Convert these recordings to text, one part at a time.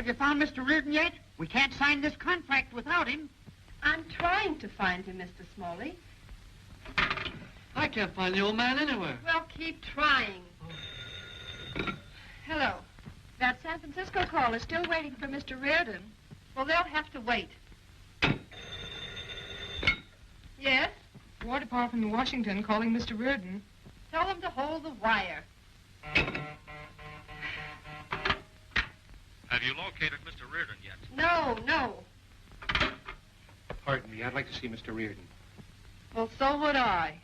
Have you found Mr. Reardon yet? We can't sign this contract without him. I'm trying to find him, Mr. Smalley. I can't find the old man anywhere. Well, keep trying. Hello. That San Francisco call is still waiting for Mr. Reardon. Well, they'll have to wait. Yes? War Department in Washington calling Mr. Reardon. Tell them to hold the wire. Have you located Mr. Reardon yet? No. Pardon me, I'd like to see Mr. Reardon. Well, so would I.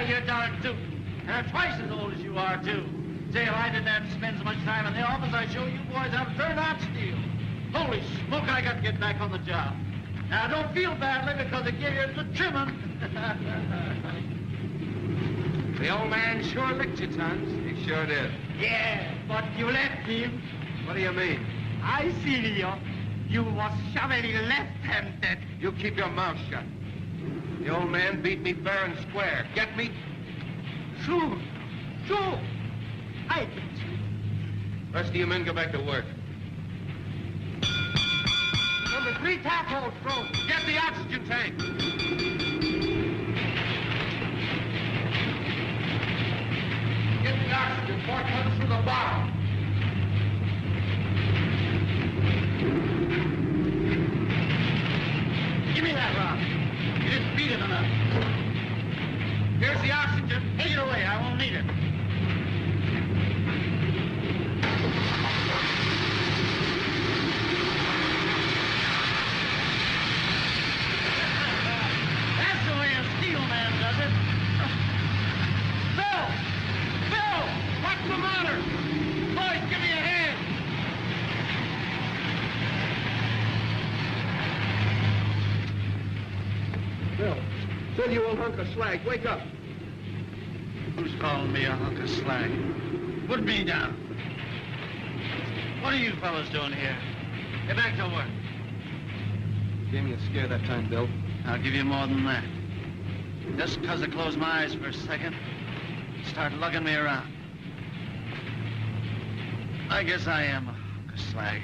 You're darn tootin'. And I'm twice as old as you are, too. Say, if I didn't have to spend so much time in the office, I'd show you boys how to turn out steel. Holy smoke, I got to get back on the job. Now, don't feel badly because they give you the trimming. The old man sure licked you, Tons. He sure did. Yeah, but you left him. What do you mean? I see you. You was shoveling left-handed. You keep your mouth shut. The old man beat me fair and square. Get me? Sure. I get you. Rest of you men go back to work. Number 3 tap hole frozen. Get the oxygen tank. Get the oxygen before it comes through the bottom. Give me that rock. You didn't beat it enough. Here's the oxygen. Take it away. I won't need it. That's the way a steel man does it. Bill! What's the matter? Boys, give me a hand. Bill, you old hunk of slag, wake up. Who's calling me a hunk of slag? Put me down. What are you fellas doing here? Get back to work. Gave me a scare that time, Bill. I'll give you more than that. Just because I close my eyes for a second, start lugging me around. I guess I am a hunk of slag.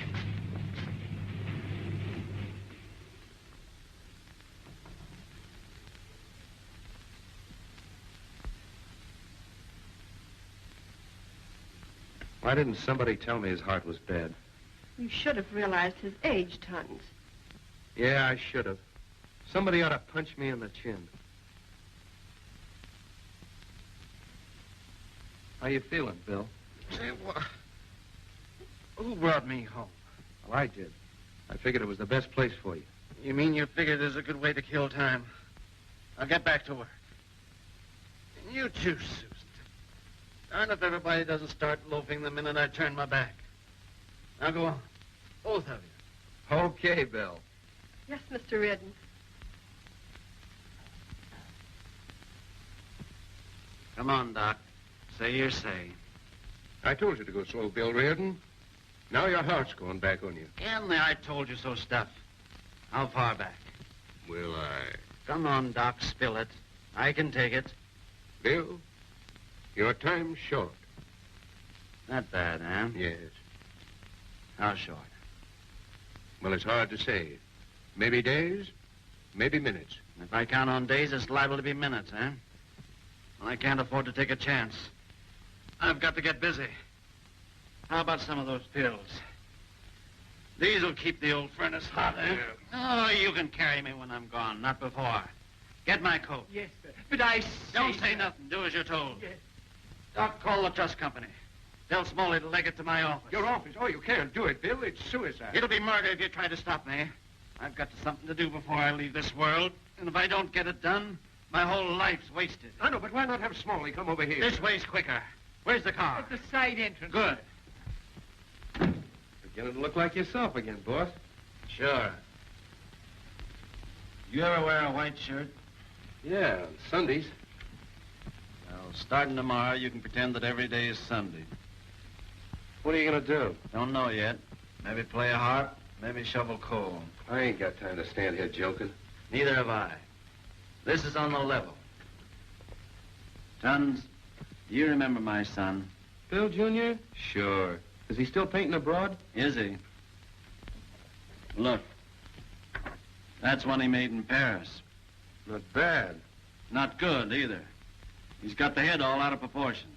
Why didn't somebody tell me his heart was bad? You should have realized his age, Tons. Yeah, I should have. Somebody ought to punch me in the chin. How you feeling, Bill? Say, who brought me home? Well, I did. I figured it was the best place for you. You mean you figured there's a good way to kill time? I'll get back to work. And you too, Susan. Darn if everybody doesn't start loafing the minute I turn my back. Now go on. Both of you. Okay, Bill. Yes, Mr. Reardon. Come on, Doc. Say your say. I told you to go slow, Bill Reardon. Now your heart's going back on you. And the I told you so stuff. How far back? Will I? Come on, Doc, spill it. I can take it. Bill, your time's short. Not bad, huh? Yes. How short? Well, it's hard to say. Maybe days, maybe minutes. If I count on days, it's liable to be minutes, huh? Well, I can't afford to take a chance. I've got to get busy. How about some of those pills? These'll keep the old furnace hot, eh? Yeah. Oh, you can carry me when I'm gone, not before. Get my coat. Yes, sir. But I Don't say nothing. Do as you're told. Yes. Doc, call the trust company. Tell Smalley to leg it to my office. Your office? Oh, you can't do it, Bill. It's suicide. It'll be murder if you try to stop me. I've got something to do before I leave this world. And if I don't get it done, my whole life's wasted. I know, but why not have Smalley come over here? This way's quicker. Where's the car? At the side entrance. Good. Beginning to look like yourself again, boss. Sure. You ever wear a white shirt? Yeah, on Sundays. Well, starting tomorrow, you can pretend that every day is Sunday. What are you gonna do? Don't know yet. Maybe play a harp, maybe shovel coal. I ain't got time to stand here joking. Neither have I. This is on the level. Tons, do you remember my son? Bill Jr.? Sure. Is he still painting abroad? Is he? Look. That's one he made in Paris. Not bad. Not good, either. He's got the head all out of proportion.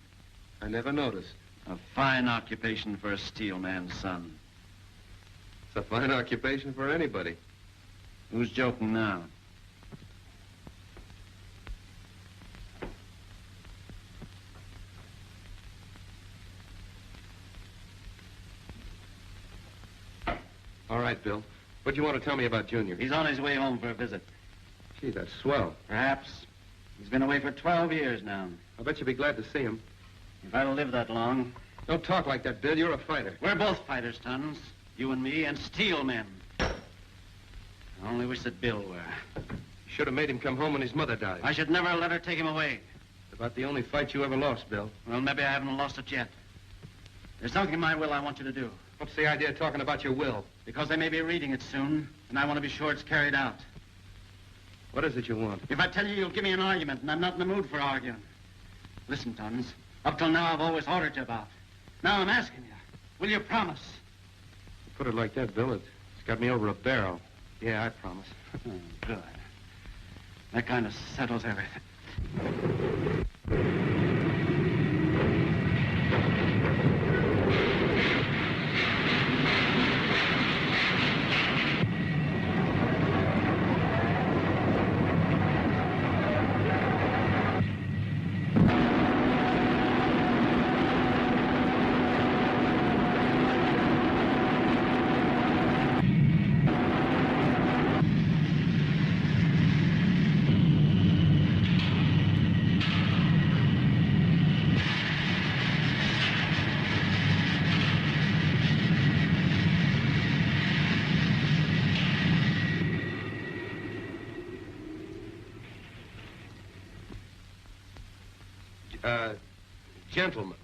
I never noticed. A fine occupation for a steel man's son. It's a fine occupation for anybody. Who's joking now? All right, Bill. What do you want to tell me about Junior? He's on his way home for a visit. Gee, that's swell. Perhaps. He's been away for 12 years now. I bet you'll be glad to see him. If I live that long. Don't talk like that, Bill. You're a fighter. We're both fighters, Tons. You and me, and steel men. I only wish that Bill were. You should have made him come home when his mother died. I should never let her take him away. It's about the only fight you ever lost, Bill. Well, maybe I haven't lost it yet. There's something in my will I want you to do. What's the idea of talking about your will? Because they may be reading it soon, and I want to be sure it's carried out. What is it you want? If I tell you, you'll give me an argument, and I'm not in the mood for arguing. Listen, Tons. Up till now, I've always ordered you about. Now I'm asking you, will you promise? Put it like that, Bill. It's got me over a barrel. Yeah, I promise. Oh, good. That kind of settles everything. Gentlemen.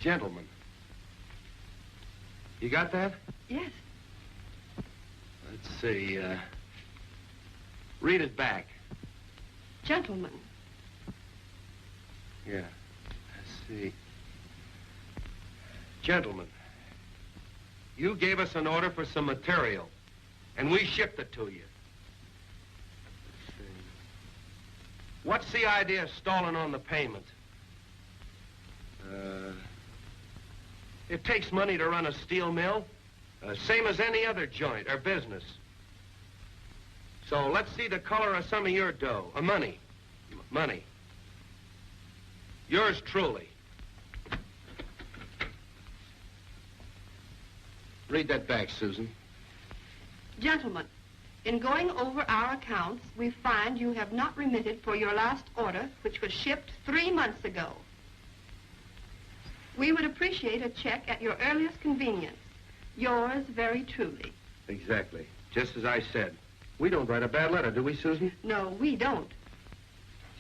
Gentlemen. You got that? Yes. Let's see, read it back. Gentlemen. Yeah. Let's see. Gentlemen, you gave us an order for some material, and we shipped it to you. Let's see. What's the idea of stalling on the payment? It takes money to run a steel mill, same as any other joint or business. So let's see the color of some of your dough. Money. Money. Yours truly. Read that back, Susan. Gentlemen, in going over our accounts, we find you have not remitted for your last order, which was shipped 3 months ago. We would appreciate a check at your earliest convenience. Yours very truly. Exactly. Just as I said. We don't write a bad letter, do we, Susan? No, we don't.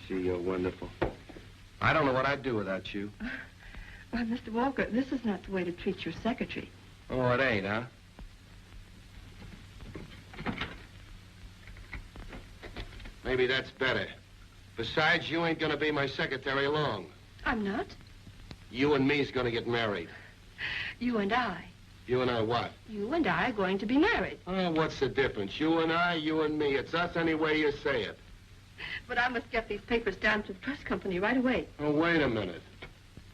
Gee, you're wonderful. I don't know what I'd do without you. Why, Mr. Walker, this is not the way to treat your secretary. Oh, it ain't, huh? Maybe that's better. Besides, you ain't gonna be my secretary long. I'm not. You and me's gonna get married. You and I. You and I what? You and I are going to be married. Oh, what's the difference? You and I, you and me. It's us any way you say it. But I must get these papers down to the trust company right away. Oh, wait a minute.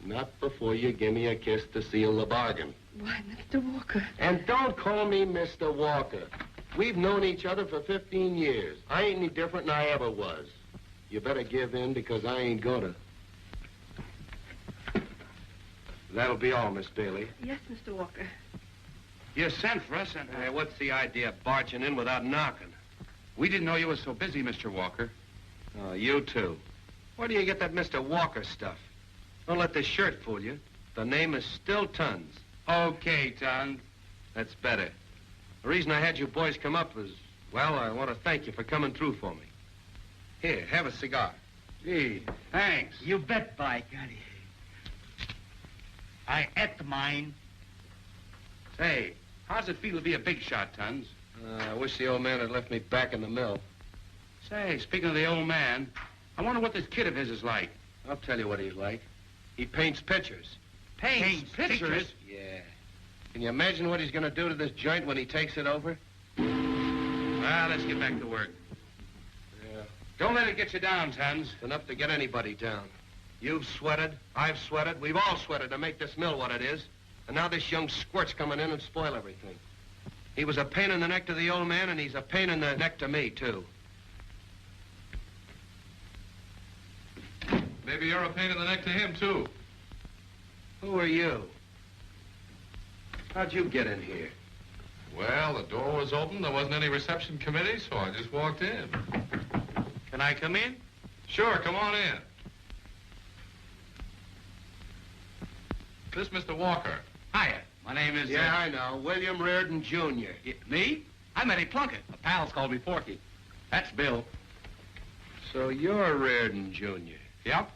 Not before you give me a kiss to seal the bargain. Why, Mr. Walker. And don't call me Mr. Walker. We've known each other for 15 years. I ain't any different than I ever was. You better give in because I ain't gonna. That'll be all, Miss Bailey. Yes, Mr. Walker. You sent for us, and Hey, what's the idea of barging in without knocking? we didn't know you were so busy, Mr. Walker. Oh, you too. Where do you get that Mr. Walker stuff? Don't let this shirt fool you. The name is still Tons. Okay, Tons. That's better. The reason I had you boys come up was, well, I want to thank you for coming through for me. Here, have a cigar. Gee, thanks. You bet, by golly. I ate mine. Say, how's it feel to be a big shot, Tons? I wish the old man had left me back in the mill. Say, speaking of the old man, I wonder what this kid of his is like. I'll tell you what he's like. He paints pictures. Paints pictures? Yeah. Can you imagine what he's going to do to this joint when he takes it over? Well, let's get back to work. Yeah. Don't let it get you down, Tons. It's enough to get anybody down. You've sweated, I've sweated, we've all sweated to make this mill what it is. And now this young squirt's coming in and spoil everything. He was a pain in the neck to the old man, and he's a pain in the neck to me, too. Maybe you're a pain in the neck to him, too. Who are you? How'd you get in here? Well, the door was open. There wasn't any reception committee, so I just walked in. Can I come in? Sure, come on in. This Mr. Walker. Hiya. My name is... Yeah, I know. William Reardon, Jr. Me? I'm Eddie Plunkett. My pals call me Porky. That's Bill. So you're Reardon, Jr. Yep.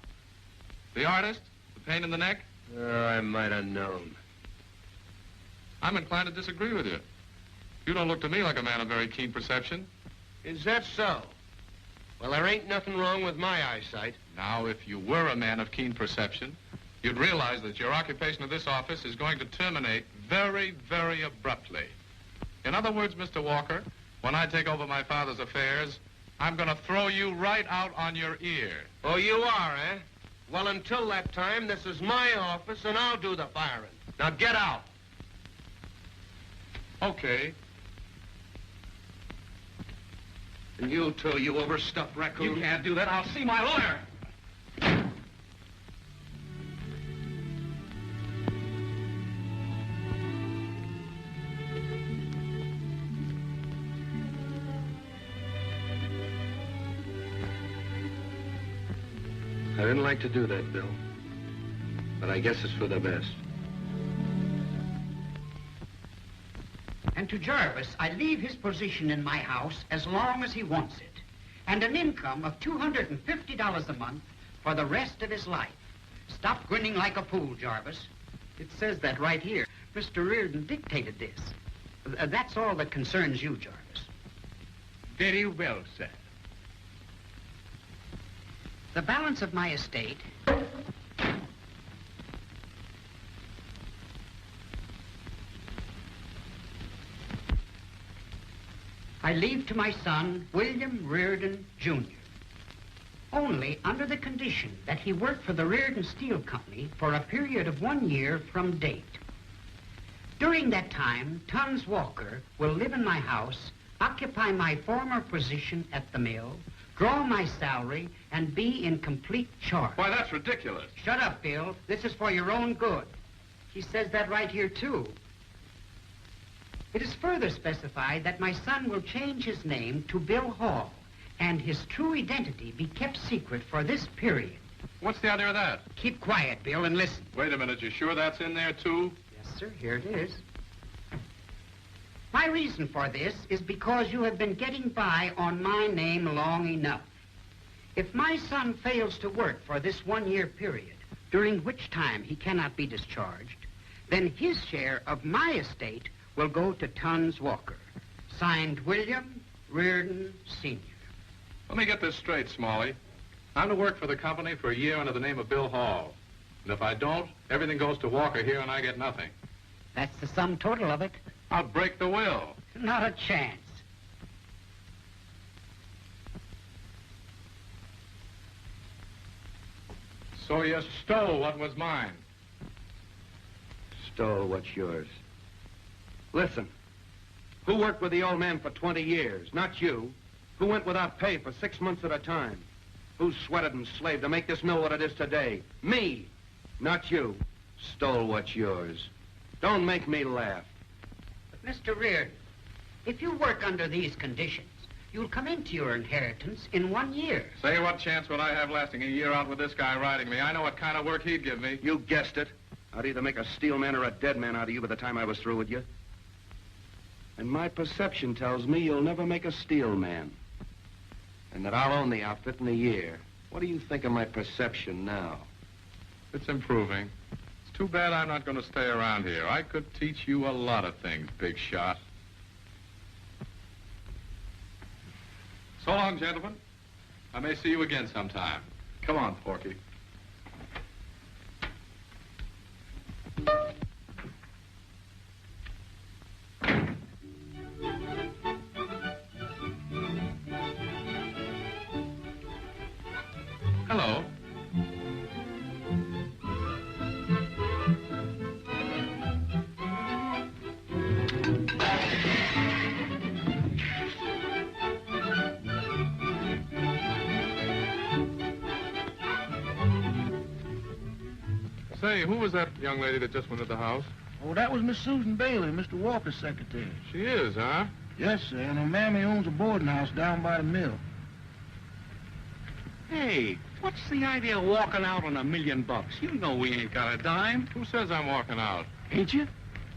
The artist? The pain in the neck? Oh, I might have known. I'm inclined to disagree with you. You don't look to me like a man of very keen perception. Is that so? Well, there ain't nothing wrong with my eyesight. Now, if you were a man of keen perception, you'd realize that your occupation of this office is going to terminate very, very abruptly. In other words, Mr. Walker, when I take over my father's affairs, I'm going to throw you right out on your ear. Oh, you are, eh? Well, until that time, this is my office, and I'll do the firing. Now, get out. Okay. And you, too, you overstuffed raccoon. You can't do that. I'll see my lawyer. I didn't like to do that, Bill. But I guess it's for the best. And to Jarvis, I leave his position in my house as long as he wants it, and an income of $250 a month for the rest of his life. Stop grinning like a fool, Jarvis. It says that right here. Mr. Reardon dictated this. That's all that concerns you, Jarvis. Very well, sir. The balance of my estate I leave to my son, William Reardon, Jr., only under the condition that he work for the Reardon Steel Company for a period of 1 year from date. During that time, Tons Walker will live in my house, occupy my former position at the mill, draw my salary, and be in complete charge. Why, that's ridiculous. Shut up, Bill. This is for your own good. He says that right here, too. It is further specified that my son will change his name to Bill Hall, and his true identity be kept secret for this period. What's the idea of that? Keep quiet, Bill, and listen. Wait a minute. You sure that's in there, too? Yes, sir. Here it is. My reason for this is because you have been getting by on my name long enough. If my son fails to work for this 1 year period, during which time he cannot be discharged, then his share of my estate will go to Tons Walker. Signed, William Reardon, Sr. Let me get this straight, Smalley. I'm to work for the company for a year under the name of Bill Hall. And if I don't, everything goes to Walker here and I get nothing. That's the sum total of it. I'll break the will. Not a chance. So you stole what was mine. Stole what's yours. Listen, who worked with the old man for 20 years? Not you. Who went without pay for 6 months at a time? Who sweated and slaved to make this mill what it is today? Me. Not you. Stole what's yours. Don't make me laugh. But, Mr. Reardon, if you work under these conditions, you'll come into your inheritance in 1 year. Say, what chance would I have lasting a year out with this guy riding me? I know what kind of work he'd give me. You guessed it. I'd either make a steel man or a dead man out of you by the time I was through with you. And my perception tells me you'll never make a steel man. And that I'll own the outfit in a year. What do you think of my perception now? It's improving. It's too bad I'm not going to stay around here. I could teach you a lot of things, big shot. So long, gentlemen. I may see you again sometime. Come on, Porky. Hello. Say, who was that young lady that just went to the house? Oh, that was Miss Susan Bailey, Mr. Walker's secretary. She is, huh? Yes, sir, and her mammy owns a boarding house down by the mill. Hey, what's the idea of walking out on $1 million? You know we ain't got a dime. Who says I'm walking out? Ain't you?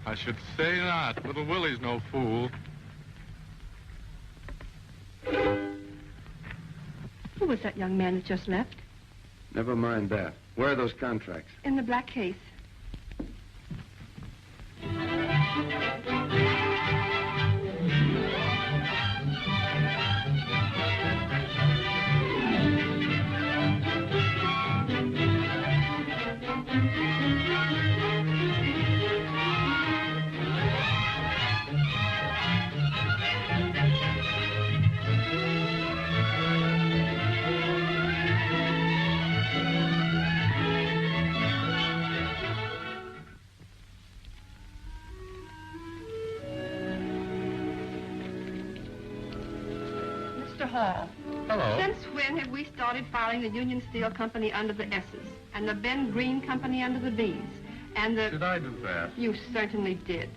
I should say not. Little Willie's no fool. Who was that young man that just left? Never mind that. Where are those contracts? In the black case. Mr. Hall. Hello. Since when have we started filing the Union Steel Company under the S's and the Ben Green Company under the B's and the... Did I do that? You certainly did.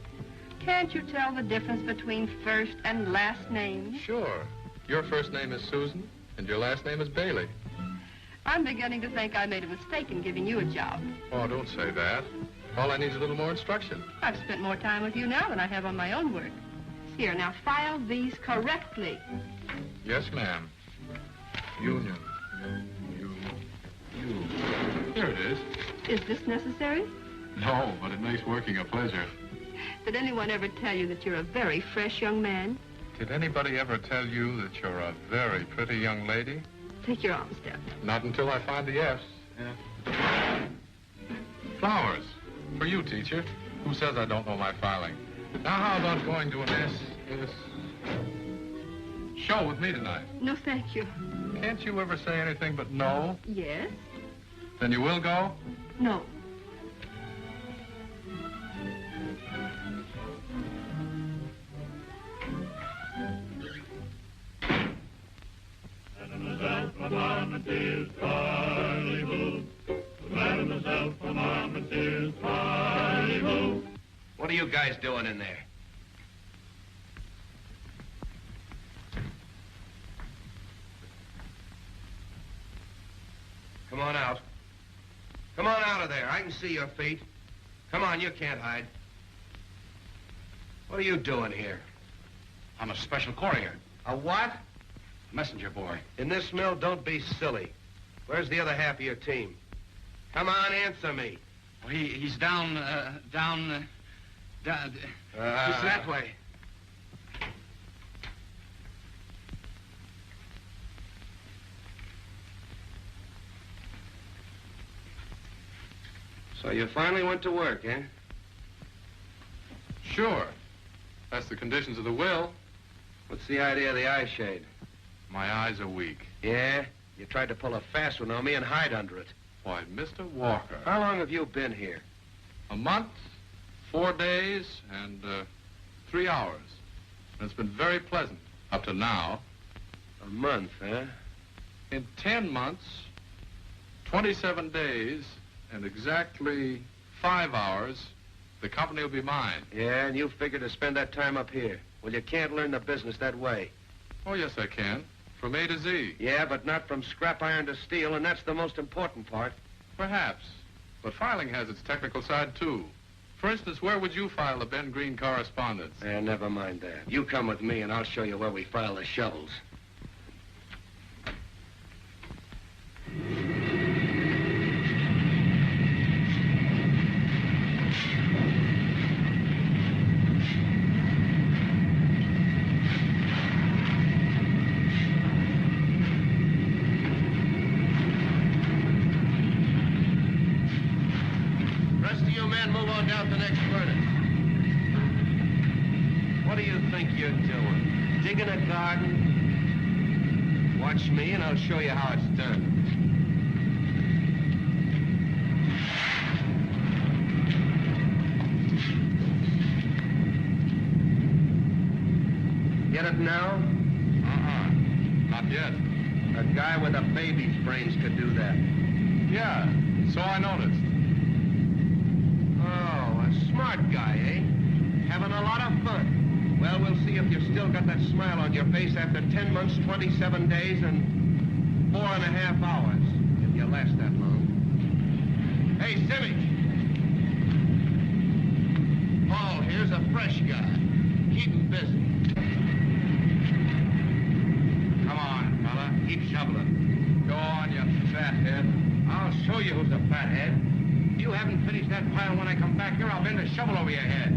Can't you tell the difference between first and last names? Sure. Your first name is Susan, and your last name is Bailey. I'm beginning to think I made a mistake in giving you a job. Oh, don't say that. All I need is a little more instruction. I've spent more time with you now than I have on my own work. Here, now file these correctly. Yes, ma'am. Union. You. Here it is. Is this necessary? No, but it makes working a pleasure. Did anyone ever tell you that you're a very fresh young man? Did anybody ever tell you that you're a very pretty young lady? Take your arms down. Not until I find the F's. Yeah. Flowers. For you, teacher. Who says I don't know my filing? Now, how about going to an S show with me tonight? No, thank you. Can't you ever say anything but no? Yes? Then you will go? No. What are you guys doing in there? Come on out. Come on out of there. I can see your feet. Come on, you can't hide. What are you doing here? I'm a special courier. A what? Messenger boy. In this mill, don't be silly. Where's the other half of your team? Come on, answer me. Well, he's down, just that way. So you finally went to work, eh? Sure. That's the conditions of the will. What's the idea of the eye shade? My eyes are weak. Yeah? You tried to pull a fast one on me and hide under it. Why, Mr. Walker. How long have you been here? A month, 4 days, and 3 hours. And it's been very pleasant up to now. A month, huh? In 10 months, 27 days, and exactly 5 hours, the company will be mine. Yeah, and you figured to spend that time up here. Well, you can't learn the business that way. Oh, yes, I can. From A to Z. Yeah, but not from scrap iron to steel, and that's the most important part. Perhaps. But filing has its technical side, too. For instance, where would you file the Ben Green correspondence? Never mind that. You come with me, and I'll show you where we file the shovels. Move on down to the next furnace. What do you think you're doing? Digging a garden? Watch me and I'll show you how it's done. Get it now? Not yet. A guy with a baby's brains could do that. Yeah, so I noticed. Oh, a smart guy, eh? Having a lot of fun. Well, we'll see if you've still got that smile on your face after 10 months, 27 days, and 4.5 hours, if you last that long. Hey, Simmons. Paul here's a fresh guy. Keep him busy. Come on, fella. Keep shoveling. Go on, you fathead. I'll show you who's a fathead. If you haven't finished that pile when I come back here, I'll bend a shovel over your head.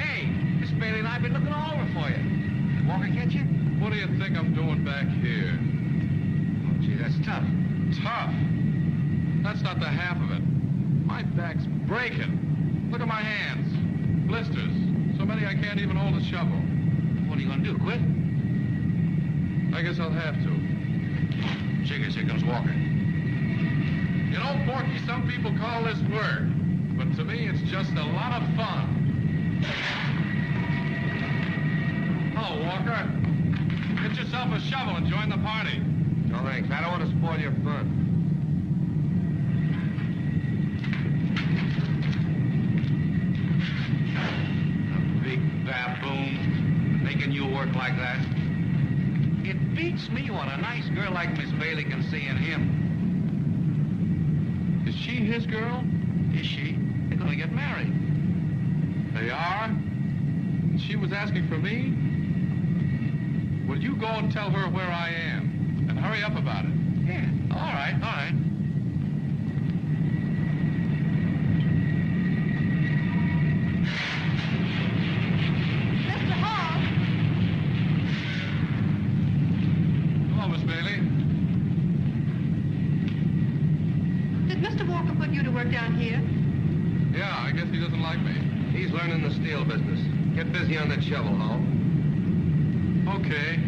Hey, Miss Bailey and I've been looking all over for you. Walker catch you? What do you think I'm doing back here? Oh, gee, that's tough. Tough? That's not the half of it. My back's breaking. Look at my hands. Blisters. So many I can't even hold a shovel. What are you going to do, quit? I guess I'll have to. Jiggers, here comes Walker. You know, Porky, some people call this work. But to me, it's just a lot of fun. Hello, Walker. Get yourself a shovel and join the party. No, thanks. I don't want to spoil your fun. A big baboon making you work like that. It beats me what a nice girl like Miss Bailey can see in him. Is she his girl? Is she? They're going to get married. They are? She was asking for me? Will you go and tell her where I am? And hurry up about it. Yeah. All right, all right. Mr. Hall! Hello, Miss Bailey. Did Mr. Walker put you to work down here? Yeah, I guess he doesn't like me. He's learning the steel business. Get busy on that shovel, Hall. Okay.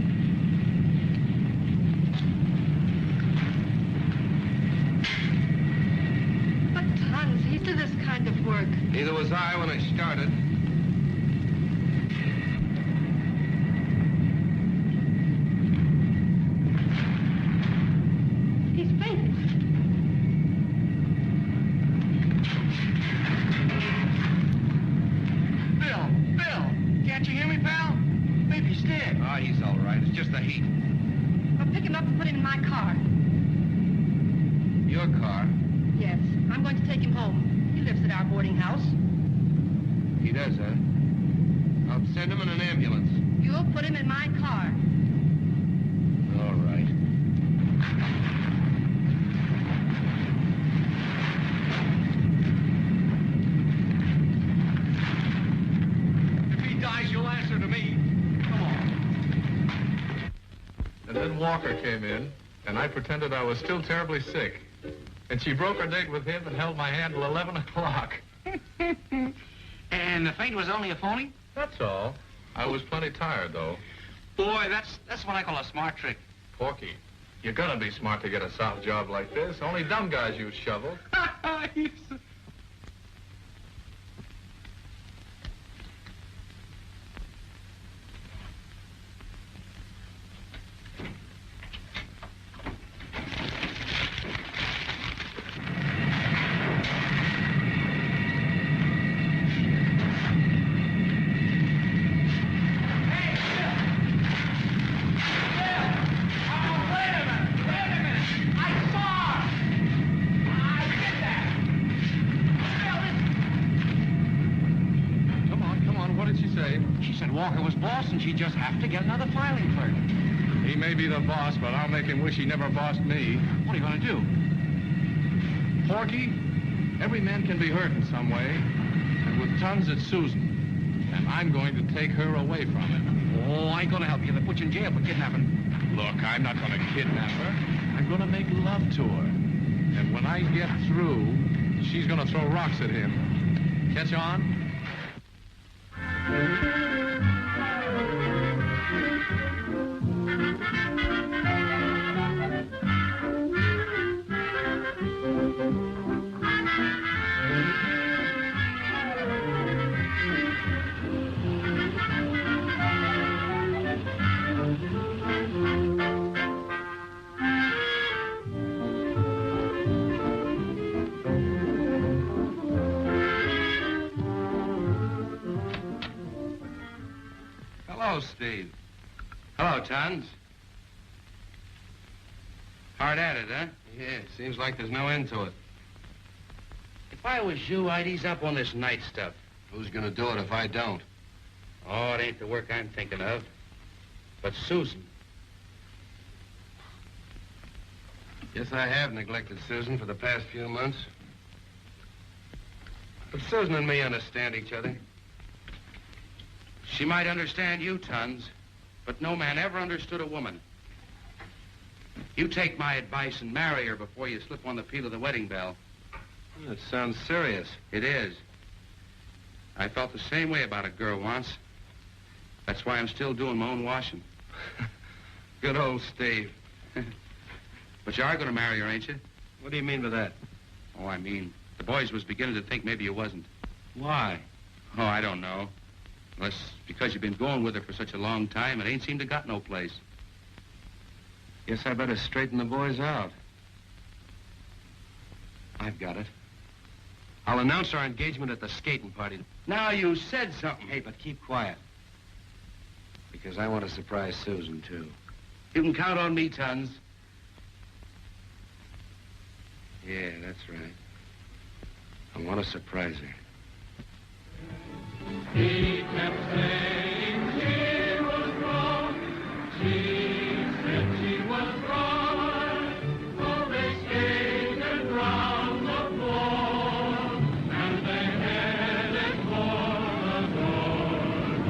But tons, he's to this kind of work. Neither was I when I started. He's fainted. Bill! Can't you hear me, pal? Maybe he's dead. Ah, he's all right. It's just the heat. I'll pick him up and put him in my car. Your car? Yes, I'm going to take him home. He lives at our boarding house. He does, huh? I'll send him in an ambulance. You'll put him in my car. All right. If he dies, you'll answer to me. Come on. And then Walker came in, and I pretended I was still terribly sick. And she broke her date with him and held my hand till 11 o'clock. And the faint was only a phony? That's all. I was plenty tired, though. Boy, that's what I call a smart trick. Porky, you're gonna be smart to get a soft job like this. Only dumb guys use shovels. said Walker was boss and she'd just have to get another filing clerk. He may be the boss, but I'll make him wish he never bossed me. What are you going to do? Porky, every man can be hurt in some way. And with Tons, it's Susan. And I'm going to take her away from him. Oh, I ain't going to help you. They'll put you in jail for kidnapping. Look, I'm not going to kidnap her. I'm going to make love to her. And when I get through, she's going to throw rocks at him. Catch on? Hello, Steve. Hello, Tons. Hard at it, huh? Yeah, seems like there's no end to it. If I was you, I'd ease up on this night stuff. Who's gonna do it if I don't? Oh, it ain't the work I'm thinking of. But Susan. Yes, I have neglected Susan for the past few months. But Susan and me understand each other. She might understand you, Tons, but no man ever understood a woman. You take my advice and marry her before you slip on the peel of the wedding bell. That sounds serious. It is. I felt the same way about a girl once. That's why I'm still doing my own washing. Good old Steve. But you are going to marry her, ain't you? What do you mean by that? Oh, I mean, the boys was beginning to think maybe you wasn't. Why? Oh, I don't know. Unless because you've been going with her for such a long time, it ain't seemed to got no place. Guess I better straighten the boys out. I've got it. I'll announce our engagement at the skating party. Now you said something. Hey, but keep quiet. Because I want to surprise Susan, too. You can count on me, Tons. Yeah, that's right. I want to surprise her. He kept saying she was wrong. She said she was right. So they skated round the floor, and they headed for the door.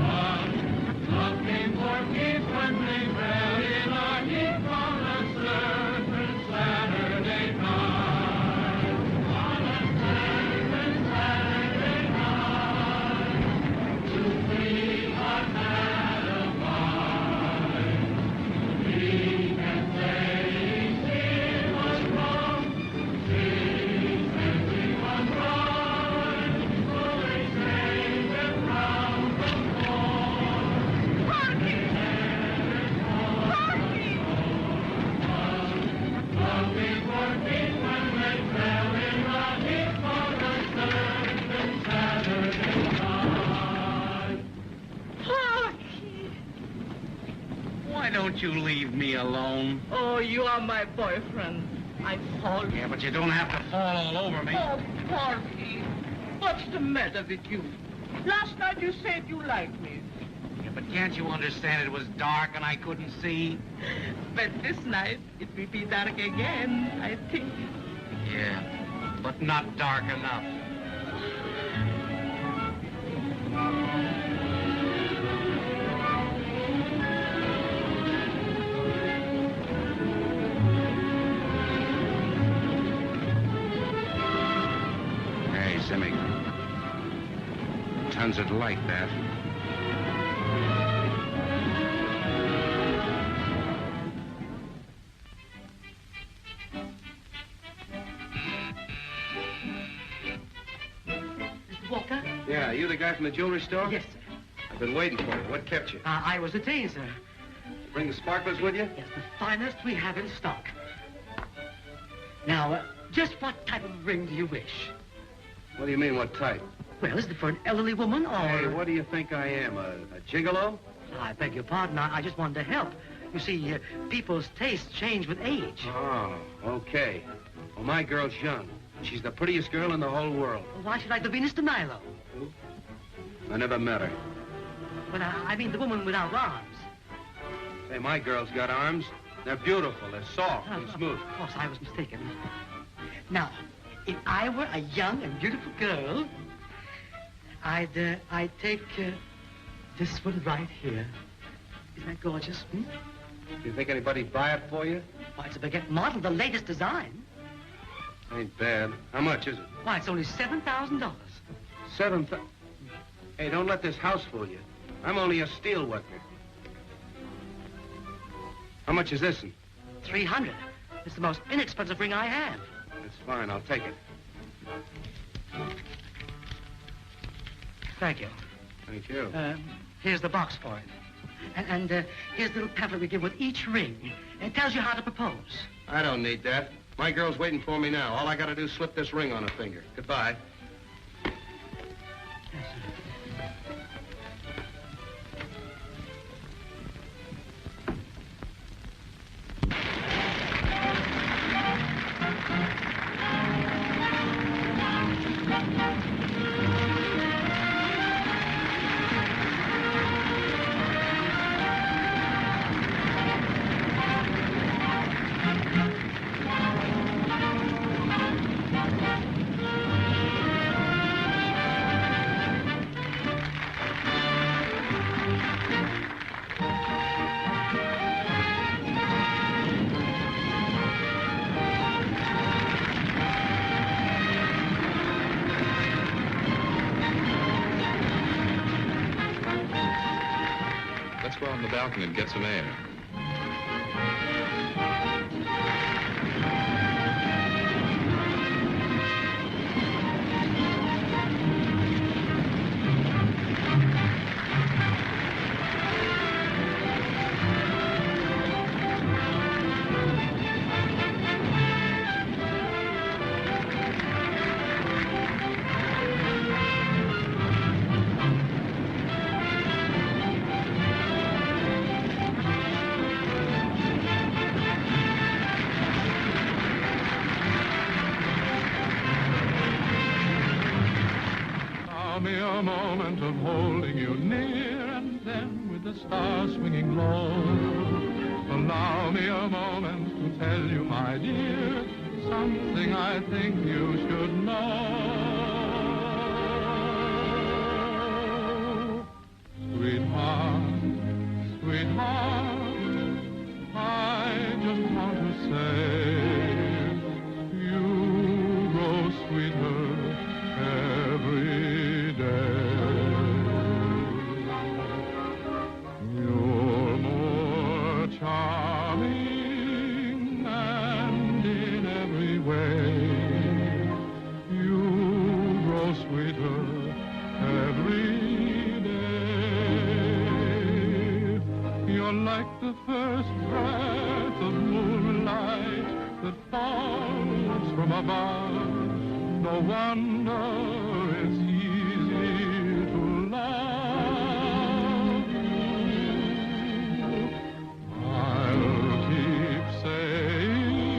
But looking for keeps when they fell in a heap on a certain Saturday night. On a certain Saturday night. We are satisfied. We can say she was wrong. She said she was right. So they saved it round the floor. Porky! Looking for feet when they fell in a heap on a certain Saturday night. Why don't you leave me alone? Oh, you are my boyfriend. I fall. Yeah, but you don't have to fall all over me. Oh, Porky. What's the matter with you? Last night you said you liked me. Yeah, but can't you understand it was dark and I couldn't see? But this night it will be dark again, I think. Yeah, but not dark enough. Hey, Zimmy. Tons would like that. Mr. Walker? Yeah, you the guy from the jewelry store? Yes, sir. I've been waiting for you. What kept you? I was detained, sir. Bring the sparklers with you? Yes, the finest we have in stock. Now, just what type of ring do you wish? What do you mean, what type? Well, is it for an elderly woman or... Hey, what do you think I am, a gigolo? I beg your pardon. I just wanted to help. You see, people's tastes change with age. Oh, okay. Well, my girl's young. She's the prettiest girl in the whole world. Well, why should I like the Venus de Milo? I never met her. But I mean the woman without arms. Say, my girl's got arms. They're beautiful. They're soft and smooth. Of course, I was mistaken. Now, if I were a young and beautiful girl, I'd take this one right here. Isn't that gorgeous? Hmm? Do you think anybody'd buy it for you? Why, it's a baguette model, the latest design. Ain't bad. How much is it? Why, it's only $7,000. Hey, don't let this house fool you. I'm only a steel worker. How much is this one? $300. It's the most inexpensive ring I have. That's fine. I'll take it. Thank you. Thank you. Here's the box for it. And here's the little pamphlet we give with each ring. It tells you how to propose. I don't need that. My girl's waiting for me now. All I gotta do is slip this ring on her finger. Goodbye. Go on the balcony and get some air. A moment of holding you near, and then with the stars swinging low, allow me a moment to tell you, my dear, something I think you should know. Sweetheart, sweetheart, I just want to say you grow sweeter every you're more charming, and in every way you grow sweeter every day. You're like the first breath of moonlight that falls from above. No wonder it's easy to love you. I'll keep saying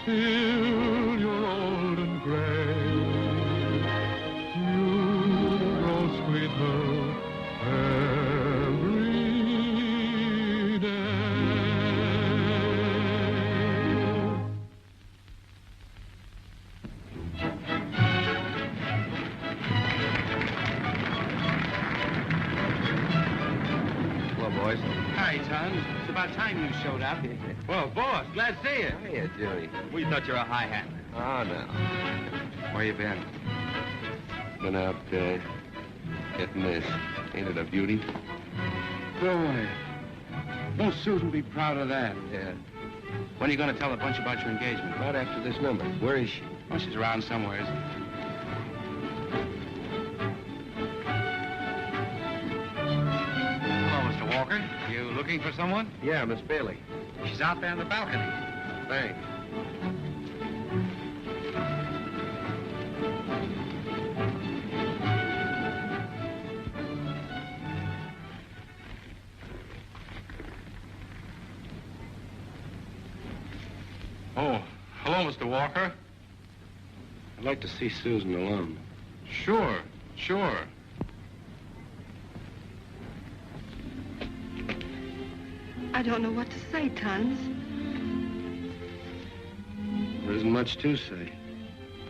till you're old and gray, you grow sweeter every day. Boys. Hi, Ton. It's about time you showed up. Well, boss, glad to see you. Hiya, Judy. We thought you were a high hat. Oh, no. Where you been? Been out, getting this. Ain't it a beauty? Boy, won't Susan be proud of that? Yeah. When are you going to tell a bunch about your engagement? Right after this number. Where is she? Oh, she's around somewhere. Walker, you looking for someone? Yeah, Miss Bailey. She's out there on the balcony. Thanks. Oh, hello, Mr. Walker. I'd like to see Susan alone. Sure, sure. I don't know what to say, Tons. There isn't much to say.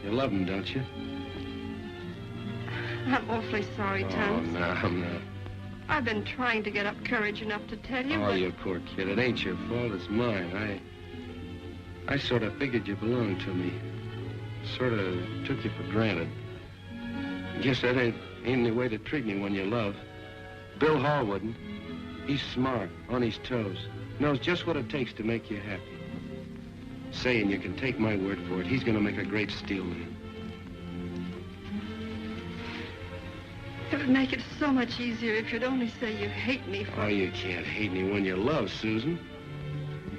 You love him, don't you? I'm awfully sorry, Oh, Tons. no, I'm not. I've been trying to get up courage enough to tell you, Oh, but... you poor kid. It ain't your fault. It's mine. I sort of figured you belonged to me. Sort of took you for granted. Guess that ain't any way to treat me when you love. Bill Hall wouldn't. He's smart, on his toes. Knows just what it takes to make you happy. Saying you can take my word for it, he's gonna make a great steelman. It would make it so much easier if you'd only say you hate me for... Oh, you can't hate me when you love, Susan.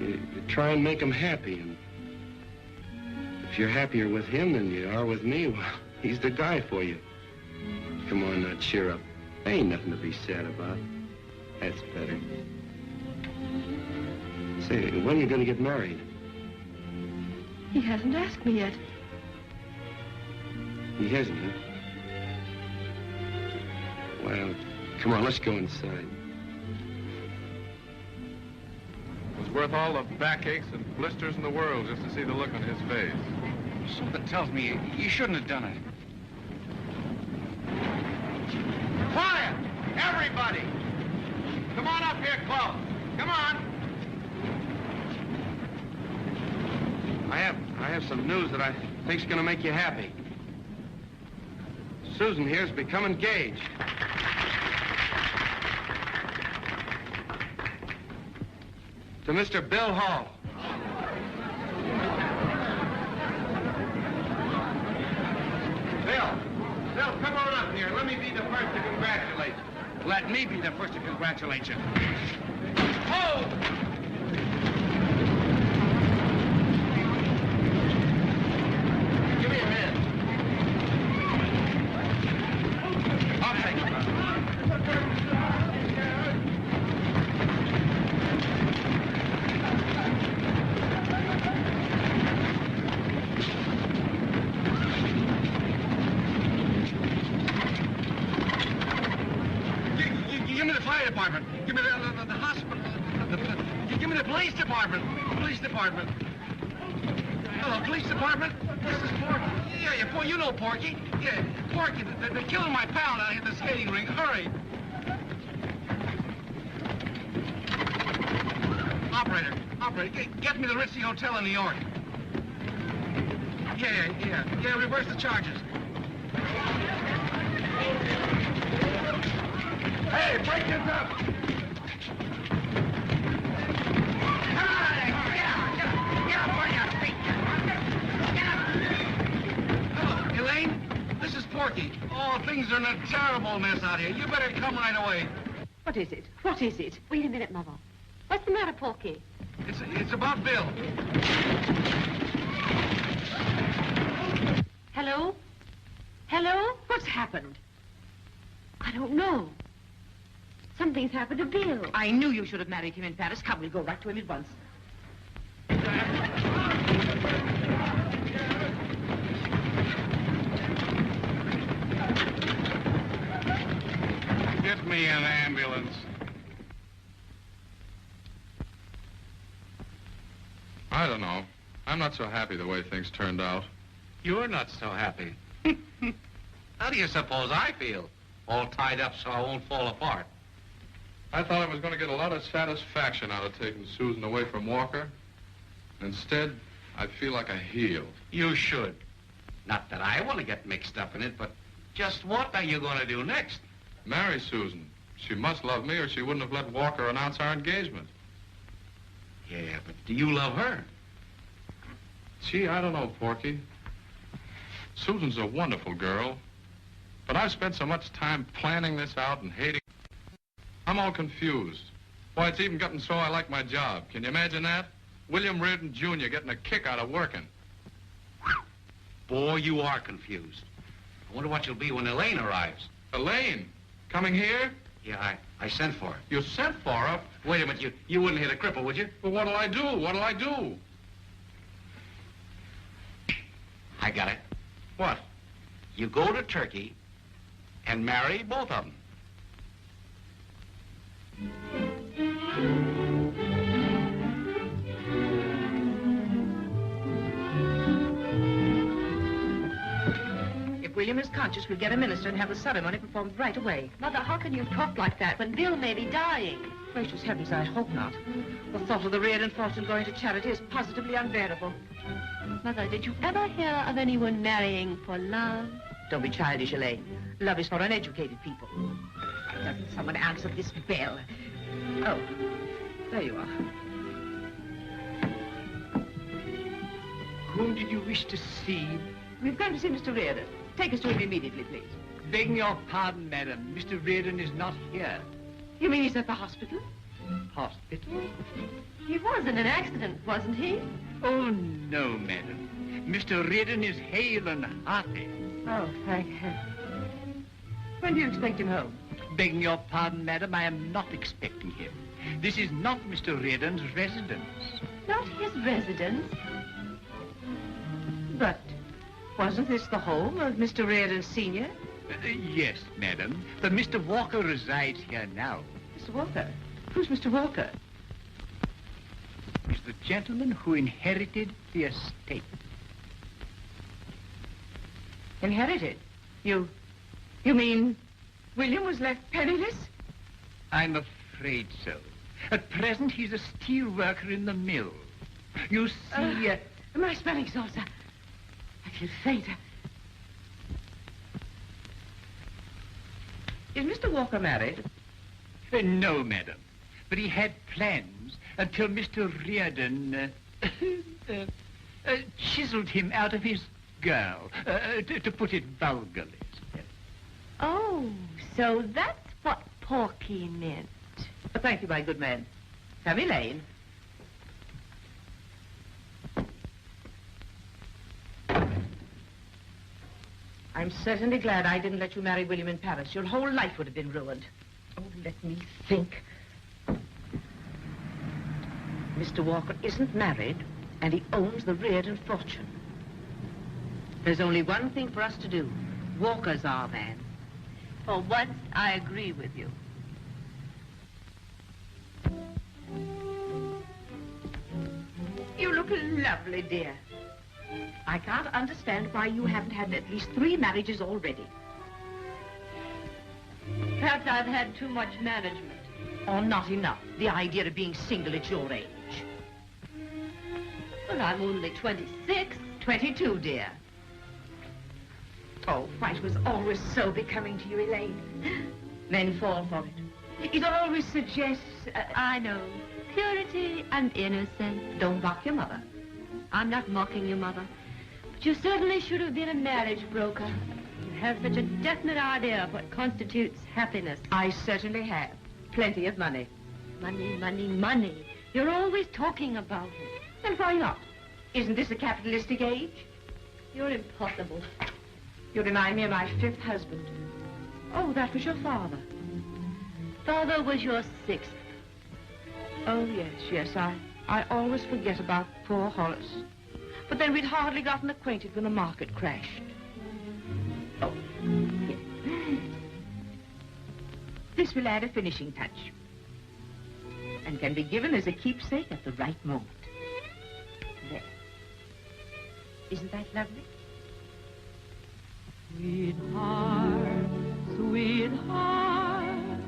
You try and make him happy, and if you're happier with him than you are with me, well, he's the guy for you. Come on, now, cheer up. There ain't nothing to be sad about. That's better. Say, when are you gonna get married? He hasn't asked me yet. He hasn't, huh? Well, come on, let's go inside. It was worth all the backaches and blisters in the world just to see the look on his face. Something tells me you shouldn't have done it. Quiet! Everybody! Come on up here close. Come on. I have some news that I think's gonna make you happy. Susan here's become engaged. To Mr. Bill Hall. Bill, come on up here. Let me be the first to congratulate you. Let me be the first to congratulate you. Oh! Give me a hand. I'll take it. Give me the fire department. Give me the hospital. Give me the police department. Police department. Hello, police department. This is Porky. Yeah, you know Porky. Yeah, Porky. They're killing my pal down here at the skating rink. Hurry. Operator, get me the Ritzy Hotel in New York. Yeah, reverse the charges. Hey, break this up! Hello, Elaine? This is Porky. Oh, things are in a terrible mess out here. You better come right away. What is it? What is it? Wait a minute, Mother. What's the matter, Porky? It's about Bill. Hello? Hello? What's happened? I don't know. Something's happened to Bill. I knew you should have married him in Paris. Come, we'll go right to him at once. Get me an ambulance. I don't know. I'm not so happy the way things turned out. You're not so happy. How do you suppose I feel? All tied up so I won't fall apart. I thought I was going to get a lot of satisfaction out of taking Susan away from Walker. Instead, I feel like a heel. You should. Not that I want to get mixed up in it, but just what are you going to do next? Marry Susan. She must love me or she wouldn't have let Walker announce our engagement. Yeah, but do you love her? Gee, I don't know, Porky. Susan's a wonderful girl. But I've spent so much time planning this out and hating. I'm all confused. Why, it's even gotten so I like my job. Can you imagine that? William Reardon, Jr. getting a kick out of working. Boy, you are confused. I wonder what you'll be when Elaine arrives. Elaine? Coming here? Yeah, I sent for her. You sent for her? Wait a minute, you wouldn't hit a cripple, would you? Well, what'll I do? What'll I do? I got it. What? You go to Turkey and marry both of them. William is conscious, we'll get a minister and have the ceremony performed right away. Mother, how can you talk like that when Bill may be dying? Gracious heavens, I hope not. The thought of the Reardon fortune going to charity is positively unbearable. Mother, did you ever hear of anyone marrying for love? Don't be childish, Elaine. Love is for uneducated people. Doesn't someone answer this bell? Oh, there you are. Whom did you wish to see? We've come to see Mr. Reardon. Take us to him immediately, please. Begging your pardon, madam. Mr. Reardon is not here. You mean he's at the hospital? Hospital? He was in an accident, wasn't he? Oh, no, madam. Mr. Reardon is hale and hearty. Oh, thank heaven. When do you expect him home? Begging your pardon, madam, I am not expecting him. This is not Mr. Reardon's residence. Not his residence? But wasn't this the home of Mr. Reardon Sr.? Yes, madam, but Mr. Walker resides here now. Mr. Walker? Who's Mr. Walker? He's the gentleman who inherited the estate. Inherited? You mean William was left penniless? I'm afraid so. At present, he's a steel worker in the mill. You see... My smelling salts. I feel faint. Is Mr. Walker married? No, madam. But he had plans until Mr. Reardon chiseled him out of his girl, to put it vulgarly. Oh, so that's what Porky meant. Thank you, my good man. Come, Elaine. I'm certainly glad I didn't let you marry William in Paris. Your whole life would have been ruined. Oh, let me think. Mr. Walker isn't married, and he owns the Reardon fortune. There's only one thing for us to do. Walker's our man. For once, I agree with you. You look lovely, dear. I can't understand why you haven't had at least 3 marriages already. Perhaps I've had too much management. Or not enough. The idea of being single at your age. Well, I'm only 26. 22, dear. Oh, white was always so becoming to you, Elaine. Men fall for it. It always suggests... I know. Purity and innocence. Don't mock your mother. I'm not mocking you, Mother. But you certainly should have been a marriage broker. You have such a definite idea of what constitutes happiness. I certainly have. Plenty of money. Money, money, money. You're always talking about it. Then why not? Isn't this a capitalistic age? You're impossible. You remind me of my 5th husband. Oh, that was your father. Father was your 6th. Oh, yes. I always forget about poor Horace. But then we'd hardly gotten acquainted when the market crashed. Oh, yes. This will add a finishing touch. And can be given as a keepsake at the right moment. There. Isn't that lovely? Sweetheart, sweetheart,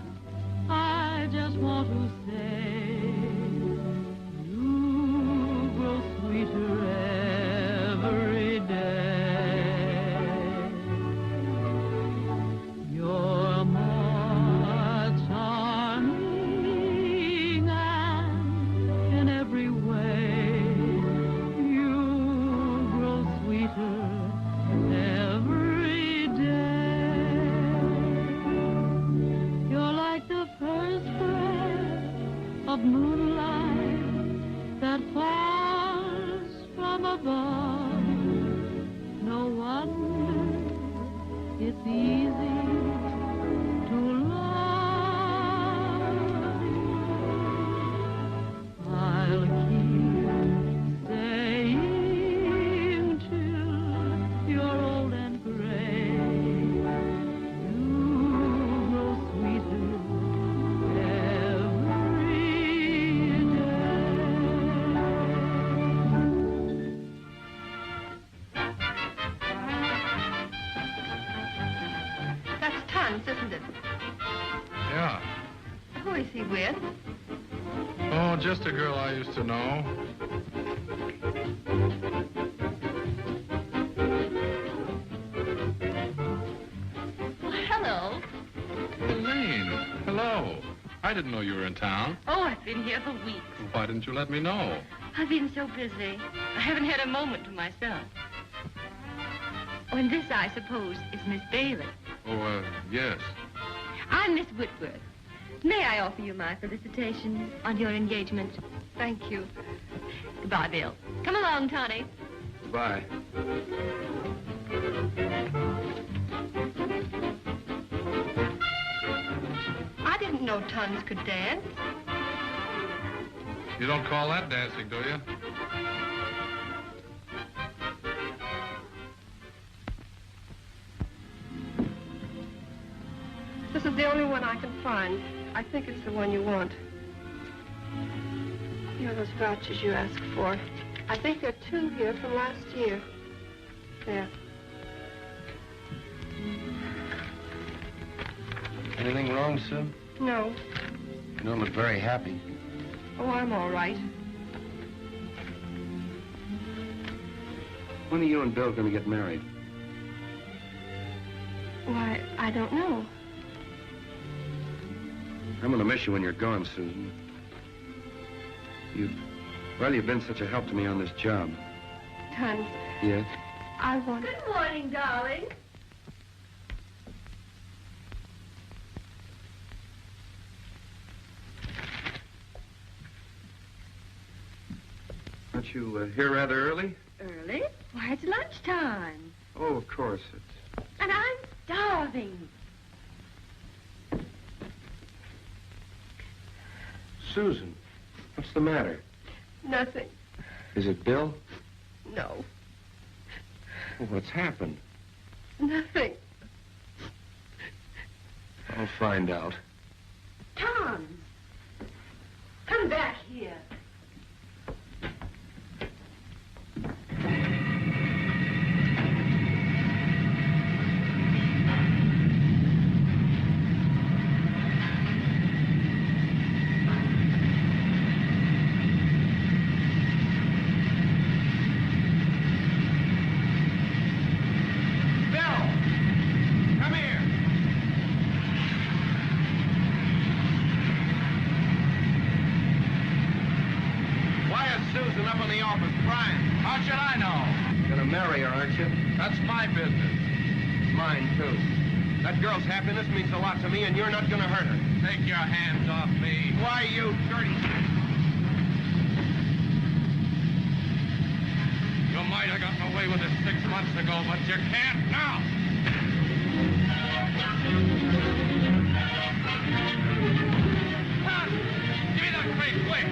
I just want to say you grow sweeter every day. You're more charming and in every way you grow sweeter every day. You're like the first breath of moonlight that falls from above. No wonder it's easy to love you. I'll keep saying till you're old and gray, you grow sweeter every day. Tons, isn't it? Yeah. Who is he with? Oh, just a girl I used to know. Hello. Elaine, hello. I didn't know you were in town. Oh, I've been here for weeks. Why didn't you let me know? I've been so busy. I haven't had a moment to myself. Oh, and this, I suppose, is Miss Bailey. Oh, yes. I'm Miss Whitworth. May I offer you my felicitations on your engagement? Thank you. Goodbye, Bill. Come along, Tony. Goodbye. I didn't know Tons could dance. You don't call that dancing, do you? This is the only one I can find. I think it's the one you want. Here are those vouchers you asked for. I think there are 2 here from last year. There. Anything wrong, Sue? No. You don't look very happy. Oh, I'm all right. When are you and Bill going to get married? Why, I don't know. I'm going to miss you when you're gone, Susan. You've been such a help to me on this job. Tons, Yes? I want... Good morning, darling. Aren't you here rather early? Early? Why, it's lunchtime. Oh, of course. It's... And I'm starving. Susan, what's the matter? Nothing. Is it Bill? No. Well, what's happened? Nothing. I'll find out. Tom, come back here. That's my business. Mine, too. That girl's happiness means a lot to me, and you're not going to hurt her. Take your hands off me. Why, you dirty... You might have gotten away with it 6 months ago, but you can't now. Huh? Give me that crate, quick.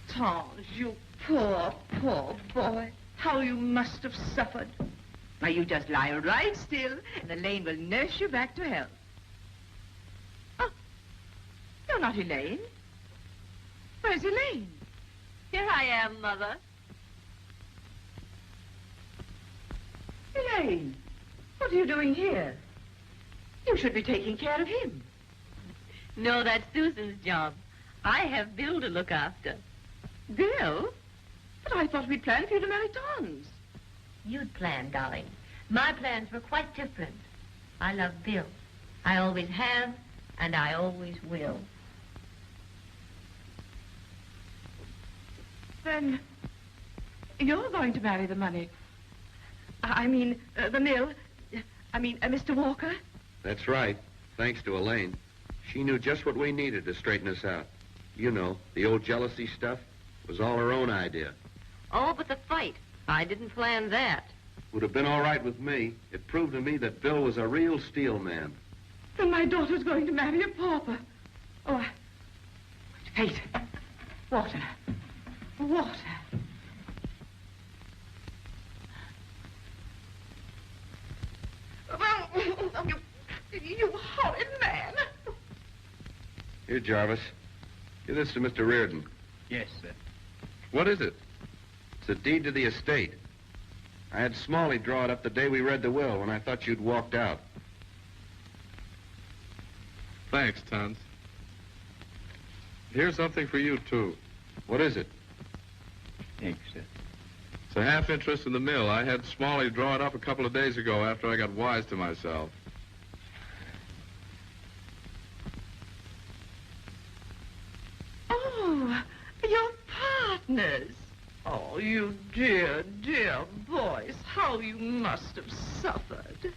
Tons, you poor, poor boy. How you must have suffered. Now, you just lie right still, and Elaine will nurse you back to health. Oh, you're not Elaine. Where's Elaine? Here I am, Mother. Elaine, what are you doing here? You should be taking care of him. No, that's Susan's job. I have Bill to look after. Bill? But I thought we'd planned for you to marry Tons. You'd planned, darling. My plans were quite different. I love Bill. I always have, and I always will. Then you're going to marry the money. I mean, the mill. Mr. Walker. That's right. Thanks to Elaine. She knew just what we needed to straighten us out. You know, the old jealousy stuff was all her own idea. Oh, but the fight. I didn't plan that. Would have been all right with me. It proved to me that Bill was a real steel man. Then my daughter's going to marry a pauper. Oh, Kate. Water. Water. You horrid man. Here, Jarvis. Give this to Mr. Reardon. Yes, sir. What is it? It's a deed to the estate. I had Smalley draw it up the day we read the will when I thought you'd walked out. Thanks, Tons. Here's something for you, too. What is it? Thanks, sir. It's a half interest in the mill. I had Smalley draw it up a couple of days ago after I got wise to myself. Oh, your partners. Oh, you dear, dear boys, how you must have suffered.